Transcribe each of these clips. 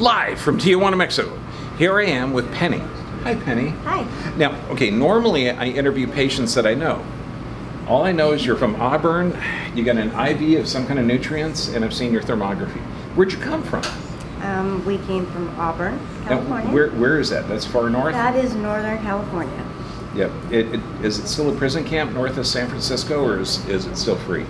Live from Tijuana, Mexico. Here I am with Penny. Hi, Penny. Hi. Now, okay, normally I interview patients that I know. All I know is you're from Auburn, you got an IV of some kind of nutrients, and I've seen your thermography. Where'd you come from? We came from Auburn, California. Now, where is that? That's far north? That is Northern California. Yep. Is it still a prison camp north of San Francisco, or is it still free?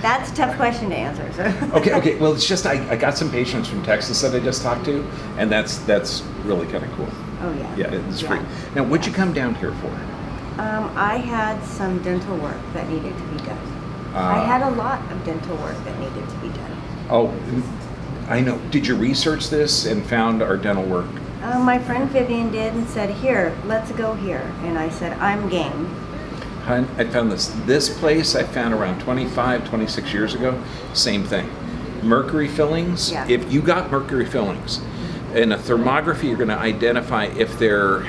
That's a tough question to answer. So. Okay. Well, it's just I got some patients from Texas that I just talked to, and that's really kind of cool. Oh yeah. Yeah, it's free. Now, what'd you come down here for? I had some dental work that needed to be done. I had a lot of dental work that needed to be done. Oh, I know. Did you research this and found our dental work? My friend Vivian did and said, "Here, let's go here." And I said, "I'm game." I found this place I found around 25, 26 years ago. Same thing. Mercury fillings. Yeah. If you got mercury fillings, in a thermography, you're going to identify if they're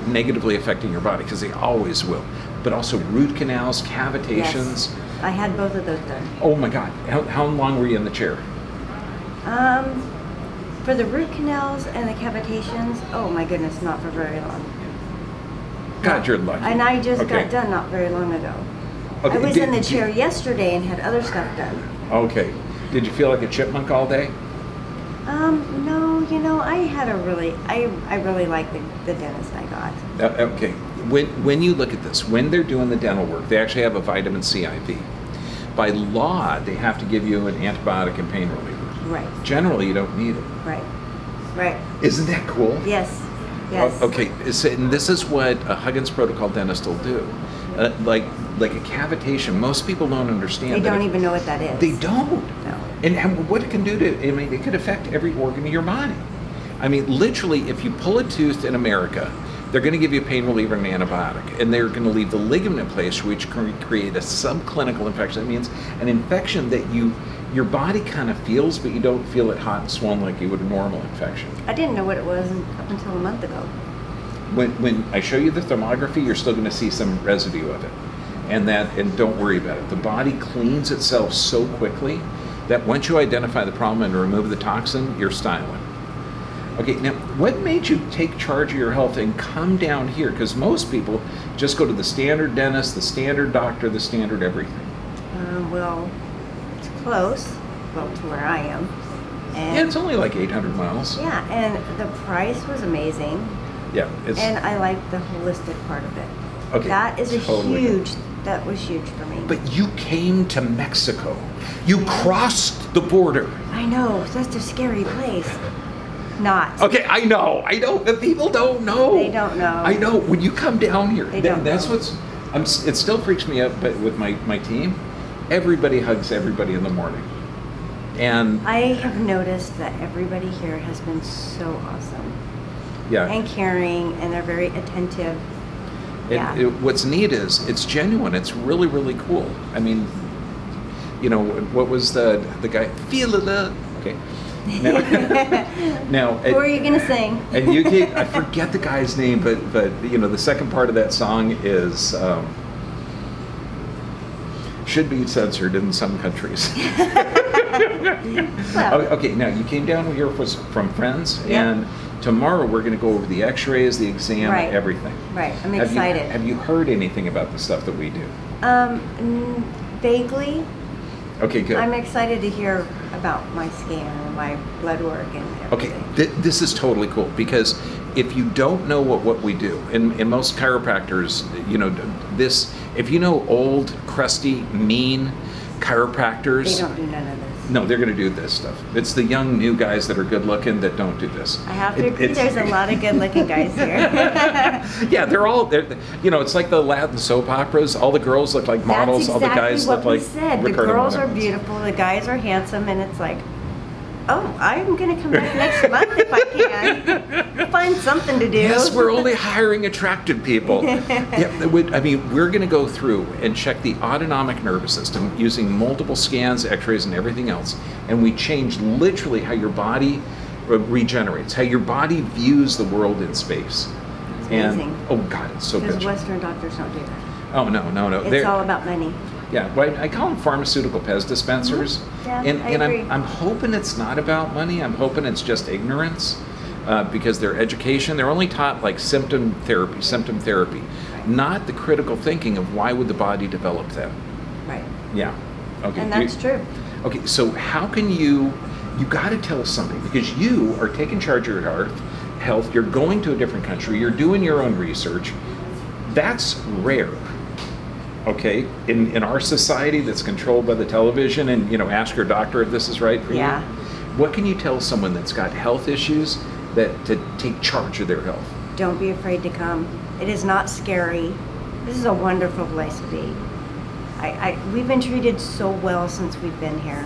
negatively affecting your body, because they always will. But also root canals, cavitations. Yes. I had both of those done. Oh my God! How long were you in the chair? For the root canals and the cavitations, oh my goodness, not for very long. God, you're lucky. And I just got done not very long ago. Okay. I was in the chair yesterday and had other stuff done. Okay. Did you feel like a chipmunk all day? No, I had I really like the dentist I got. Okay. When you look at this, when they're doing the dental work, they actually have a vitamin C IV. By law, they have to give you an antibiotic and pain reliever. Right. Generally, you don't need it. Right. Isn't that cool? Yes. Okay, and this is what a Huggins protocol dentist will do. Like a cavitation, most people don't understand. They don't even know what that is. They don't. No. And what it can do it could affect every organ of your body. I mean, literally, if you pull a tooth in America, they're going to give you a pain reliever and an antibiotic, and they're going to leave the ligament in place, which can create a subclinical infection. That means an infection that your body kind of feels, but you don't feel it hot and swollen like you would a normal infection. I didn't know what it was up until a month ago. When I show you the thermography, you're still going to see some residue of it, and don't worry about it. The body cleans itself so quickly that once you identify the problem and remove the toxin, you're styling. Okay, now what made you take charge of your health and come down here? Because most people just go to the standard dentist, the standard doctor, the standard everything. Well, it's close, to where I am. And it's only like 800 miles. Yeah, and the price was amazing. Yeah, and I like the holistic part of it. Okay, that is totally that was huge for me. But you came to Mexico. You crossed the border. I know, such a scary place. Not. Okay, I know. The people don't know. They don't know. I know. When you come down here, that's know. it still freaks me out, but with my team, everybody hugs everybody in the morning. And I have noticed that everybody here has been so awesome. Yeah. And caring, and they're very attentive. What's neat is it's genuine. It's really, really cool. I mean, what was the guy? Feel the love. Okay. Now, who are you gonna sing? And I forget the guy's name, but the second part of that song is should be censored in some countries. Well, okay, now you came down here from friends, yep. And tomorrow we're going to go over the X-rays, the exam, everything. Right, I'm excited. Have you heard anything about the stuff that we do? Vaguely. Okay, good. I'm excited to hear about my scan and my blood work and everything. Okay, this is totally cool, because if you don't know what we do, and most chiropractors, if you know old, crusty, mean chiropractors, they don't do none of this. No, they're going to do this stuff. It's the young new guys that are good looking that don't do this. I have to agree, there's a lot of good looking guys here. Yeah, it's like the Latin soap operas. All the girls look like models, all the guys look like said. The girls are beautiful, the guys are handsome, and it's like, oh, I'm going to come back next month if I can. Find something to do. Yes, we're only hiring attractive people. We're going to go through and check the autonomic nervous system using multiple scans, x-rays, and everything else. And we change literally how your body regenerates, how your body views the world in space. It's amazing. Oh, God, it's so good. Because Western doctors don't do that. Oh, no. It's all about money. Yeah, well, I call them pharmaceutical Pez dispensers. Yeah, and I and agree. I'm hoping it's not about money. I'm hoping it's just ignorance, because their education, they're only taught like symptom therapy, not the critical thinking of why would the body develop that. Right. Yeah. Okay. And that's true. Okay, so how can you got to tell us something, because you are taking charge of your health, you're going to a different country, you're doing your own research. That's rare. Okay, in our society that's controlled by the television, and ask your doctor if this is right for Yeah. you. What can you tell someone that's got health issues that to take charge of their health? Don't be afraid to come. It is not scary. This is a wonderful place to be. We've been treated so well since we've been here.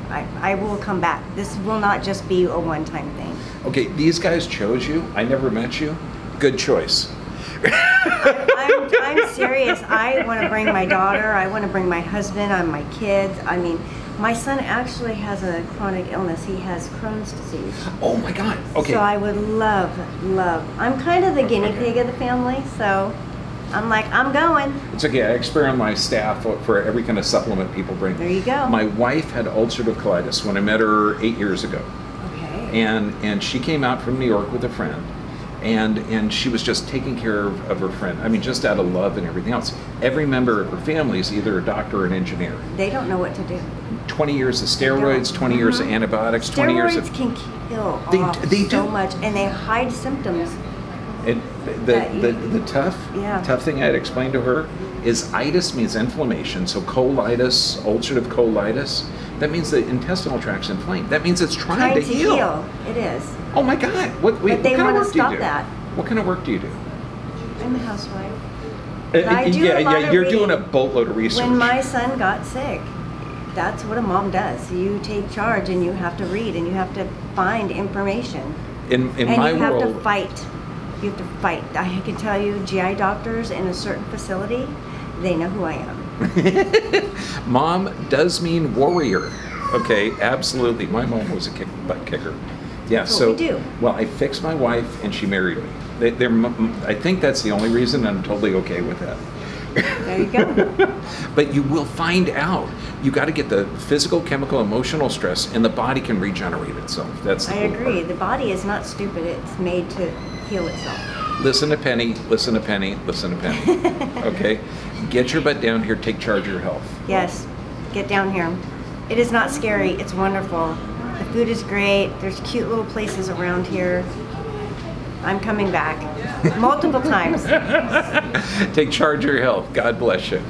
I will come back. This will not just be a one-time thing. Okay, these guys chose you. I never met you. Good choice. I'm serious. I want to bring my daughter. I want to bring my husband and my kids. I mean, my son actually has a chronic illness. He has Crohn's disease. Oh my God. Okay. So I would love. I'm kind of the guinea pig of the family, so I'm like, I'm going. It's okay. I experiment on my staff for every kind of supplement people bring. There you go. My wife had ulcerative colitis when I met her 8 years ago. Okay. And she came out from New York with a friend. And she was just taking care of her friend. I mean, just out of love and everything else. Every member of her family is either a doctor or an engineer. They don't know what to do. 20 years of steroids, 20 years of antibiotics, 20 years of... Steroids can kill They so do. much, and they hide symptoms. And the tough thing I'd explain to her is itis means inflammation. So colitis, ulcerative colitis, that means the intestinal tract's inflamed. That means it's trying to heal. It is. Oh my God! What But they kind of want to work do you stop do? that. What kind of work do you do? I'm a housewife. But I do a lot of You're doing a reading. boatload of research. When my son got sick, that's what a mom does. You take charge and you have to read and you have to find information. in And my you have world, to fight. You have to fight. I can tell you, GI doctors in a certain facility, they know who I am. mom does mean warrior. Okay, absolutely. My mom was a butt kicker. Yeah, That's so what we do. well, I fixed my wife and she married me. I think that's the only reason I'm totally okay with that. There you go. But you will find out. You got to get the physical, chemical, emotional stress, and the body can regenerate itself. That's the I cool agree. part. The body is not stupid. It's made to heal itself. Listen to Penny. Listen to Penny. Listen to Penny. Okay, get your butt down here. Take charge of your health. Yes, get down here. It is not scary. It's wonderful. The food is great. There's cute little places around here. I'm coming back multiple times. Take charge of your health. God bless you.